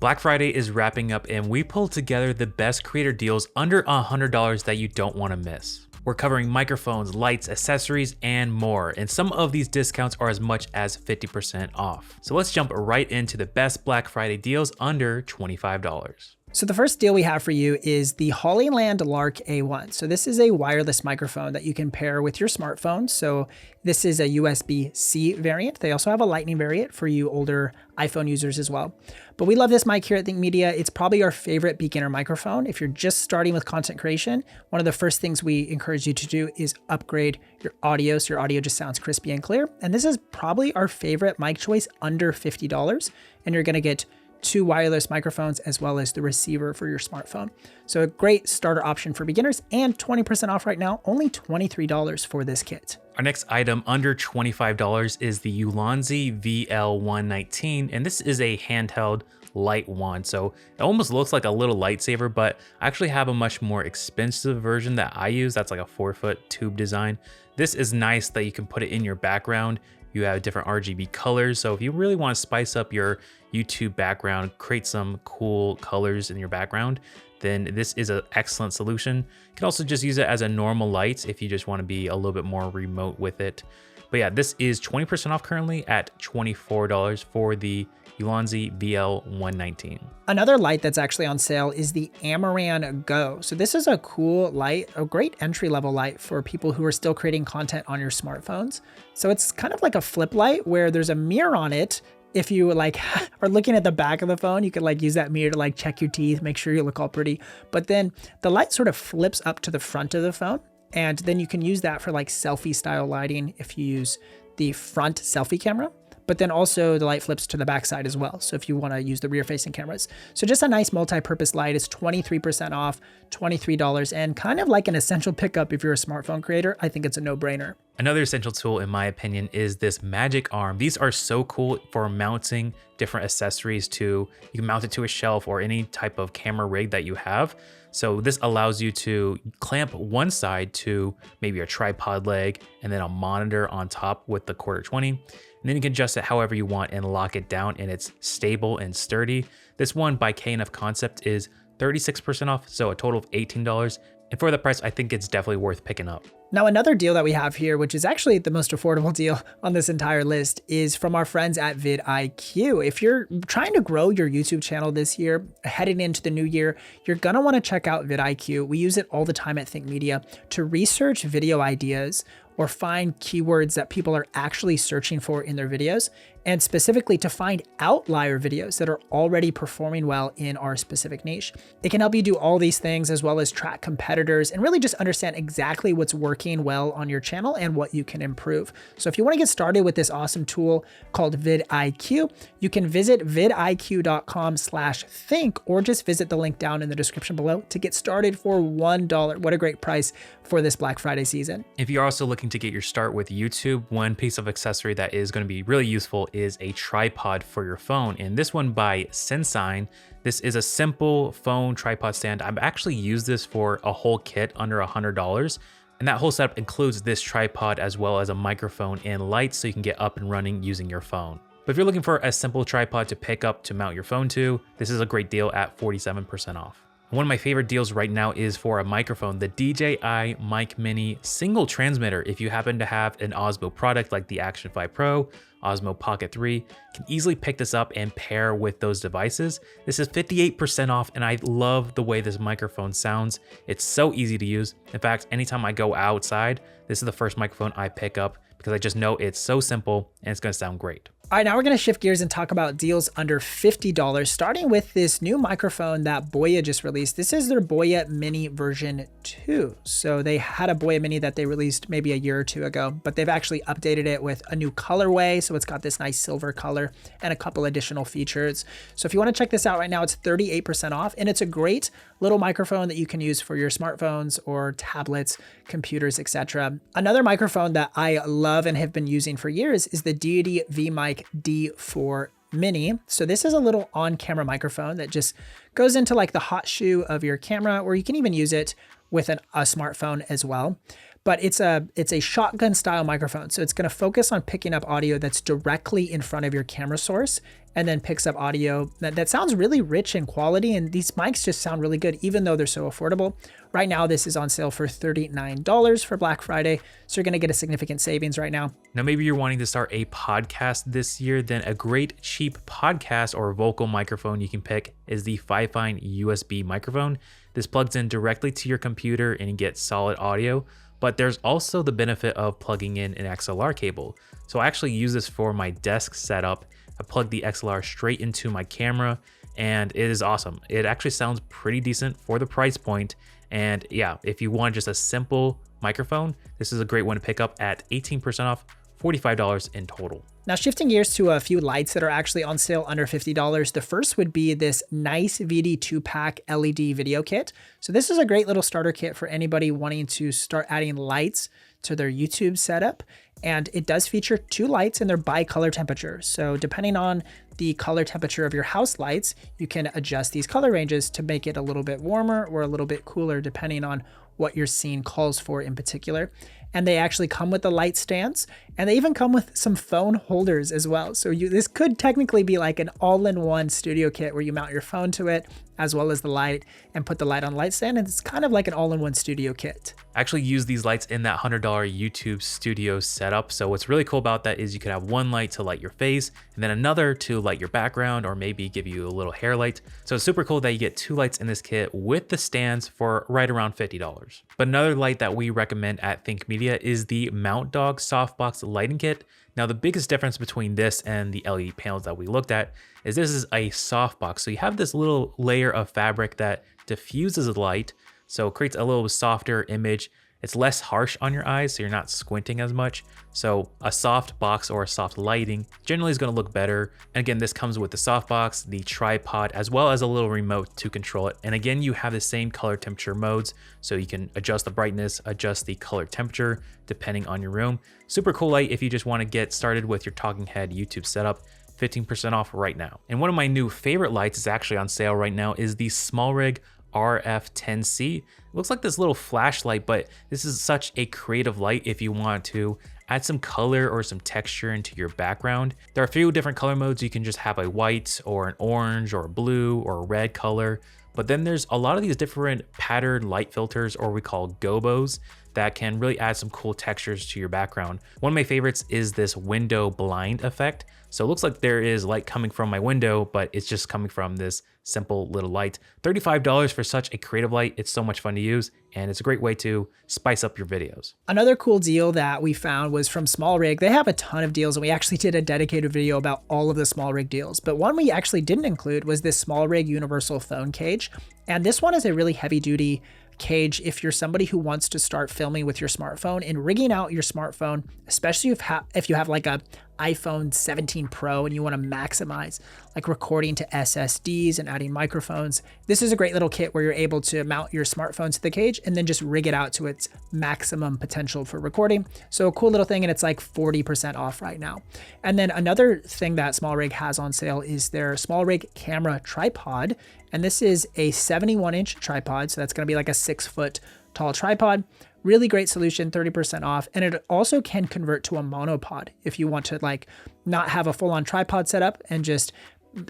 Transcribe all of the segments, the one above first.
Black Friday is wrapping up and we pulled together the best creator deals under $100 that you don't want to miss. We're covering microphones, lights, accessories, and more, and some of these discounts are as much as 50% off. So let's jump right into the best Black Friday deals under $25. So the first deal we have for you is the Hollyland Lark A1. So this is a wireless microphone that you can pair with your smartphone. So this is a USB-C variant. They also have a Lightning variant for you older iPhone users as well. But we love this mic here at Think Media. It's probably our favorite beginner microphone. If you're just starting with content creation, one of the first things we encourage you to do is upgrade your audio so your audio just sounds crispy and clear. And this is probably our favorite mic choice under $50. And you're gonna get 2 wireless microphones as well as the receiver for your smartphone. So a great starter option for beginners and 20% off right now, only $23 for this kit. Our next item under $25 is the Ulanzi VL119, and this is a handheld light wand. So it almost looks like a little lightsaber, but I actually have a much more expensive version that I use. That's like a 4-foot tube design. This is nice that you can put it in your background. You have different RGB colors. So if you really want to spice up your YouTube background, create some cool colors in your background, then this is an excellent solution. You can also just use it as a normal light if you just want to be a little bit more remote with it. But yeah, this is 20% off currently at $24 for the Ulanzi VL119. Another light that's actually on sale is the Amaran Go. So this is a cool light, a great entry-level light for people who are still creating content on your smartphones. So it's kind of like a flip light where there's a mirror on it. If you like are looking at the back of the phone, you could like use that mirror to like check your teeth, make sure you look all pretty. But then the light sort of flips up to the front of the phone. And then you can use that for like selfie style lighting if you use the front selfie camera. But then also the light flips to the back side as well. So if you want to use the rear facing cameras. So just a nice multi-purpose light. It's 23% off, $23, and kind of like an essential pickup if you're a smartphone creator. I think it's a no-brainer. Another essential tool, in my opinion, is this magic arm. These are so cool for mounting different accessories to, you can mount it to a shelf or any type of camera rig that you have. So this allows you to clamp one side to maybe a tripod leg and then a monitor on top with the quarter 20. And then you can adjust it however you want and lock it down, and it's stable and sturdy. This one by KNF Concept is 36% off, so a total of $18. And for the price, I think it's definitely worth picking up. Now, another deal that we have here, which is actually the most affordable deal on this entire list, is from our friends at vidIQ. If you're trying to grow your YouTube channel this year, heading into the new year, you're gonna wanna check out vidIQ. We use it all the time at Think Media to research video ideas or find keywords that people are actually searching for in their videos, and specifically to find outlier videos that are already performing well in our specific niche. It can help you do all these things as well as track competitors and really just understand exactly what's working well on your channel and what you can improve. So if you want to get started with this awesome tool called vidIQ, you can visit vidiq.com/think or just visit the link down in the description below to get started for $1. What a great price for this Black Friday season. If you're also looking to get your start with YouTube, one piece of accessory that is going to be really useful is a tripod for your phone. And this one by Sensign. This is a simple phone tripod stand. I've actually used this for a whole kit under $100. And that whole setup includes this tripod as well as a microphone and lights so you can get up and running using your phone. But if you're looking for a simple tripod to pick up to mount your phone to, this is a great deal at 47% off. One of my favorite deals right now is for a microphone, the DJI Mic Mini single transmitter. If you happen to have an Osmo product like the Action 5 Pro, Osmo Pocket 3, you can easily pick this up and pair with those devices. This is 58% off, and I love the way this microphone sounds. It's so easy to use. In fact, anytime I go outside, this is the first microphone I pick up because I just know it's so simple and it's gonna sound great. All right, now we're gonna shift gears and talk about deals under $50, starting with this new microphone that Boya just released. This is their Boya Mini version 2. So they had a Boya Mini that they released maybe a year or two ago, but they've actually updated it with a new colorway. So it's got this nice silver color and a couple additional features. So if you wanna check this out right now, it's 38% off, and it's a great little microphone that you can use for your smartphones or tablets, computers, etc. Another microphone that I love and have been using for years is the Deity VMic D4 Mini. So this is a little on-camera microphone that just goes into like the hot shoe of your camera, or you can even use it with a smartphone as well. but it's a shotgun style microphone. So it's going to focus on picking up audio that's directly in front of your camera source, and then picks up audio that sounds really rich in quality. And these mics just sound really good, even though they're so affordable. Right now, this is on sale for $39 for Black Friday. So you're going to get a significant savings right now. Now, maybe you're wanting to start a podcast this year, then a great cheap podcast or vocal microphone you can pick is the Fifine USB microphone. This plugs in directly to your computer and you get solid audio, but there's also the benefit of plugging in an XLR cable. So I actually use this for my desk setup. I plug the XLR straight into my camera and it is awesome. It actually sounds pretty decent for the price point. And yeah, if you want just a simple microphone, this is a great one to pick up at 18% off, $45 in total. Now shifting gears to a few lights that are actually on sale under $50. The first would be this nice VD 2-pack LED video kit. So this is a great little starter kit for anybody wanting to start adding lights to their YouTube setup. And it does feature 2 lights and they're by color temperature. So depending on the color temperature of your house lights, you can adjust these color ranges to make it a little bit warmer or a little bit cooler, depending on what your scene calls for in particular. And they actually come with the light stands, and they even come with some phone holders as well. So this could technically be like an all-in-one studio kit where you mount your phone to it as well as the light and put the light on light stand. And it's kind of like an all-in-one studio kit. I actually use these lights in that $100 YouTube studio setup. So what's really cool about that is you could have one light to light your face and then another to light your background or maybe give you a little hair light. So it's super cool that you get 2 lights in this kit with the stands for right around $50. But another light that we recommend at Think Media is the Mount Dog softbox lighting kit. Now the biggest difference between this and the LED panels that we looked at is this is a softbox. So you have this little layer of fabric that diffuses the light, so it creates a little softer image. It's less harsh on your eyes, so you're not squinting as much. So a soft box or a soft lighting generally is going to look better. And again, this comes with the soft box, the tripod, as well as a little remote to control it. And again, you have the same color temperature modes, so you can adjust the brightness, adjust the color temperature depending on your room. Super cool light if you just want to get started with your talking head YouTube setup. 15% off right now. And one of my new favorite lights is actually on sale right now is the SmallRig RF10C. It looks like this little flashlight, but this is such a creative light if you want to add some color or some texture into your background. There are a few different color modes. You can just have a white or an orange or a blue or a red color. But then there's a lot of these different patterned light filters, or we call gobos, that can really add some cool textures to your background. One of my favorites is this window blind effect. So it looks like there is light coming from my window, but it's just coming from this simple little light. $35 for such a creative light. It's so much fun to use, and it's a great way to spice up your videos. Another cool deal that we found was from SmallRig. They have a ton of deals, and we actually did a dedicated video about all of the SmallRig deals. But one we actually didn't include was this SmallRig universal phone cage. And this one is a really heavy duty cage if you're somebody who wants to start filming with your smartphone and rigging out your smartphone, especially if you have like a iPhone 17 Pro and you want to maximize like recording to SSDs and adding microphones. This is a great little kit where you're able to mount your smartphone to the cage and then just rig it out to its maximum potential for recording. So a cool little thing, and it's like 40% off right now. And then another thing that SmallRig has on sale is their SmallRig camera tripod. And this is a 71-inch tripod. So that's going to be like a 6-foot tall tripod. Really great solution, 30% off. And it also can convert to a monopod if you want to like not have a full-on tripod setup and just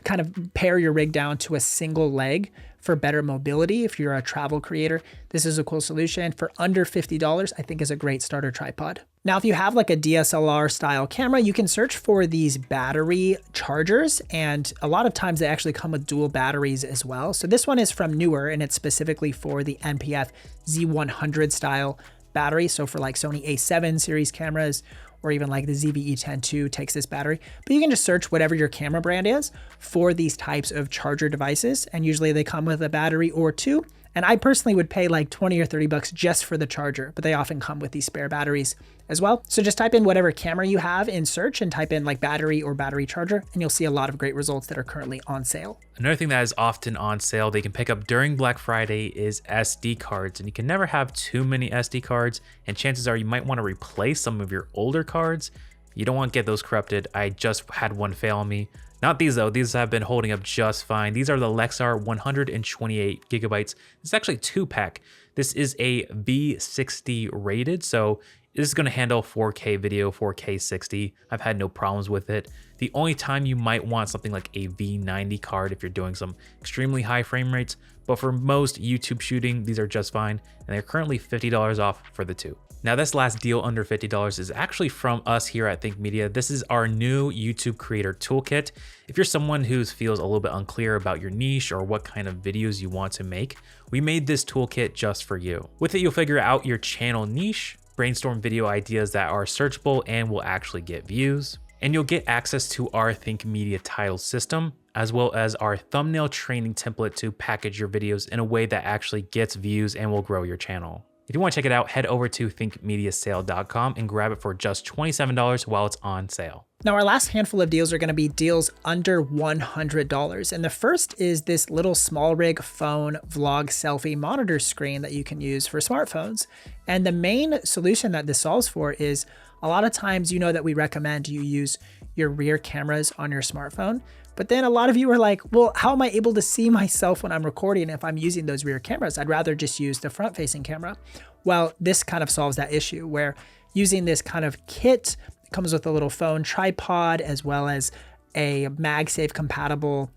kind of pare your rig down to a single leg for better mobility. If you're a travel creator, this is a cool solution. For under $50, I think is a great starter tripod. Now, if you have like a DSLR style camera, you can search for these battery chargers, and a lot of times they actually come with dual batteries as well. So this one is from Newer, and it's specifically for the NPF Z100 style battery. So for like Sony A7 series cameras, or even like the ZV-E10 II takes this battery. But you can just search whatever your camera brand is for these types of charger devices. And usually they come with a battery or two. And I personally would pay like 20 or 30 bucks just for the charger, but they often come with these spare batteries as well. So just type in whatever camera you have in search and type in like battery or battery charger, and you'll see a lot of great results that are currently on sale. Another thing that is often on sale they can pick up during Black Friday is SD cards, and you can never have too many SD cards, and chances are you might want to replace some of your older cards. You don't want to get those corrupted. I just had one fail on me. Not these though, these have been holding up just fine. These are the Lexar 128 gigabytes. It's actually 2-pack. This is a V60 rated, so this is going to handle 4K video, 4K 60. I've had no problems with it. The only time you might want something like a V90 card if you're doing some extremely high frame rates, but for most YouTube shooting, these are just fine, and they're currently $50 off for the two. Now, this last deal under $50 is actually from us here at Think Media. This is our new YouTube Creator Toolkit. If you're someone who feels a little bit unclear about your niche or what kind of videos you want to make, we made this toolkit just for you. With it, you'll figure out your channel niche, brainstorm video ideas that are searchable and will actually get views, and you'll get access to our Think Media title system, as well as our thumbnail training template to package your videos in a way that actually gets views and will grow your channel. If you want to check it out, head over to thinkmediasale.com and grab it for just $27 while it's on sale. Now, our last handful of deals are going to be deals under $100. And the first is this little small rig phone vlog selfie monitor screen that you can use for smartphones. And the main solution that this solves for is a lot of times, you know that we recommend you use your rear cameras on your smartphone. But then a lot of you are like, well, how am I able to see myself when I'm recording if I'm using those rear cameras? I'd rather just use the front facing camera. Well, this kind of solves that issue where using this kind of kit comes with a little phone tripod as well as a MagSafe compatible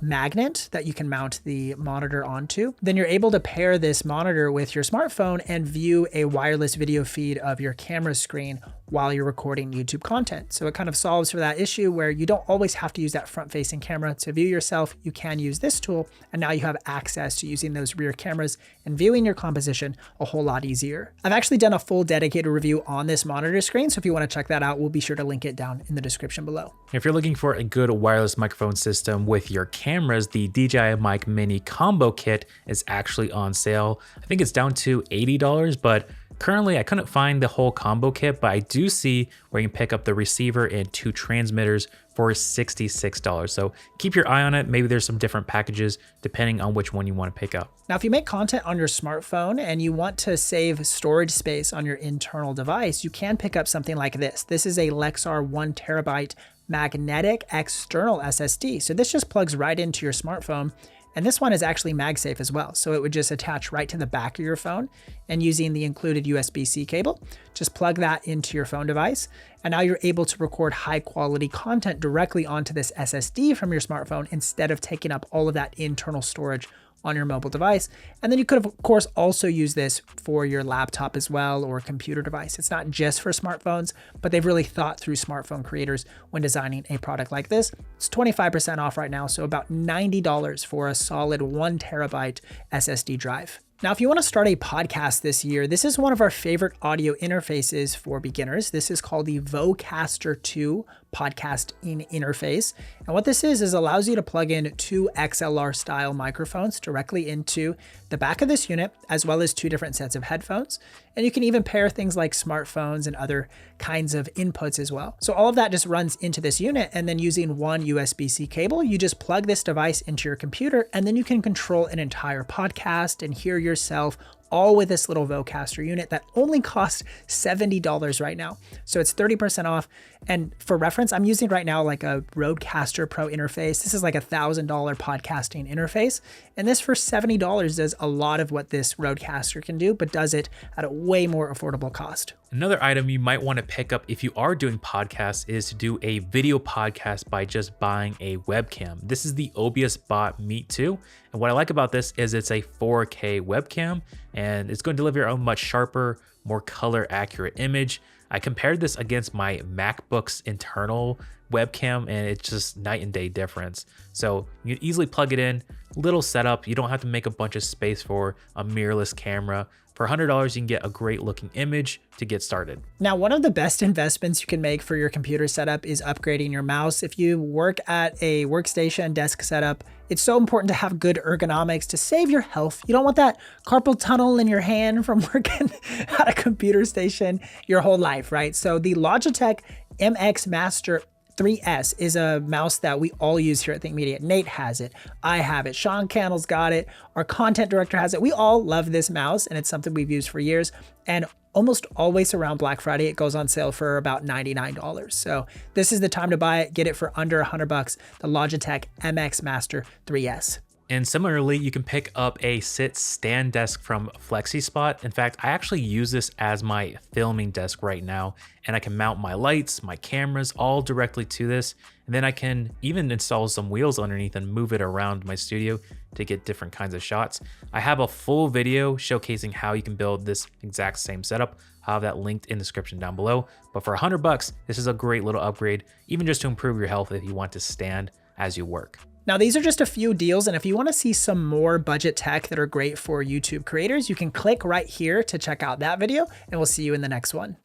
magnet that you can mount the monitor onto. Then you're able to pair this monitor with your smartphone and view a wireless video feed of your camera screen while you're recording YouTube content. So it kind of solves for that issue where you don't always have to use that front-facing camera to view yourself. You can use this tool, and now you have access to using those rear cameras and viewing your composition a whole lot easier. I've actually done a full dedicated review on this monitor screen, so if you want to check that out, we'll be sure to link it down in the description below. If you're looking for a good wireless microphone system with your cameras, the DJI Mic Mini Combo Kit is actually on sale. I think it's down to $80, but currently I couldn't find the whole combo kit, but I do see where you can pick up the receiver and 2 transmitters for $66. So keep your eye on it. Maybe there's some different packages depending on which one you want to pick up. Now, if you make content on your smartphone and you want to save storage space on your internal device, you can pick up something like this. This is a Lexar 1 terabyte magnetic external SSD. So this just plugs right into your smartphone. And this one is actually MagSafe as well. So it would just attach right to the back of your phone, and using the included USB-C cable, just plug that into your phone device. And now you're able to record high quality content directly onto this SSD from your smartphone instead of taking up all of that internal storage on your mobile device. And then you could, of course, also use this for your laptop as well or computer device. It's not just for smartphones, but they've really thought through smartphone creators when designing a product like this. It's 25% off right now, so about $90 for a solid 1 terabyte SSD drive. Now, if you want to start a podcast this year, this is one of our favorite audio interfaces for beginners. This is called the Vocaster 2 podcasting interface. And what this is allows you to plug in 2 XLR style microphones directly into the back of this unit, as well as 2 different sets of headphones. And you can even pair things like smartphones and other kinds of inputs as well. So all of that just runs into this unit, and then using one USB-C cable, you just plug this device into your computer, and then you can control an entire podcast and hear yourself all with this little Vocaster unit that only costs $70 right now. So it's 30% off. And for reference, I'm using right now like a Rodecaster Pro interface. This is like $1,000 podcasting interface. And this for $70 does a lot of what this Rodecaster can do, but does it at a way more affordable cost. Another item you might want to pick up if you are doing podcasts is to do a video podcast by just buying a webcam. This is the OBS Bot Meet 2. And what I like about this is it's a 4K webcam, and it's going to deliver a much sharper, more color accurate image. I compared this against my MacBook's internal webcam, and it's just night and day difference. So you can easily plug it in, little setup. You don't have to make a bunch of space for a mirrorless camera. For $100, you can get a great looking image to get started. Now, one of the best investments you can make for your computer setup is upgrading your mouse. If you work at a workstation desk setup, it's so important to have good ergonomics to save your health. You don't want that carpal tunnel in your hand from working at a computer station your whole life, right? So the Logitech MX Master 3S is a mouse that we all use here at Think Media. Nate has it. I have it. Sean Cannell's got it. Our content director has it. We all love this mouse, and it's something we've used for years. And almost always around Black Friday, it goes on sale for about $99. So this is the time to buy it. Get it for under $100, the Logitech MX Master 3S. And similarly, you can pick up a sit stand desk from FlexiSpot. In fact, I actually use this as my filming desk right now, and I can mount my lights, my cameras, all directly to this. And then I can even install some wheels underneath and move it around my studio to get different kinds of shots. I have a full video showcasing how you can build this exact same setup. I'll have that linked in the description down below. But for $100, this is a great little upgrade, even just to improve your health if you want to stand as you work. Now, these are just a few deals, and if you want to see some more budget tech that are great for YouTube creators, you can click right here to check out that video, and we'll see you in the next one.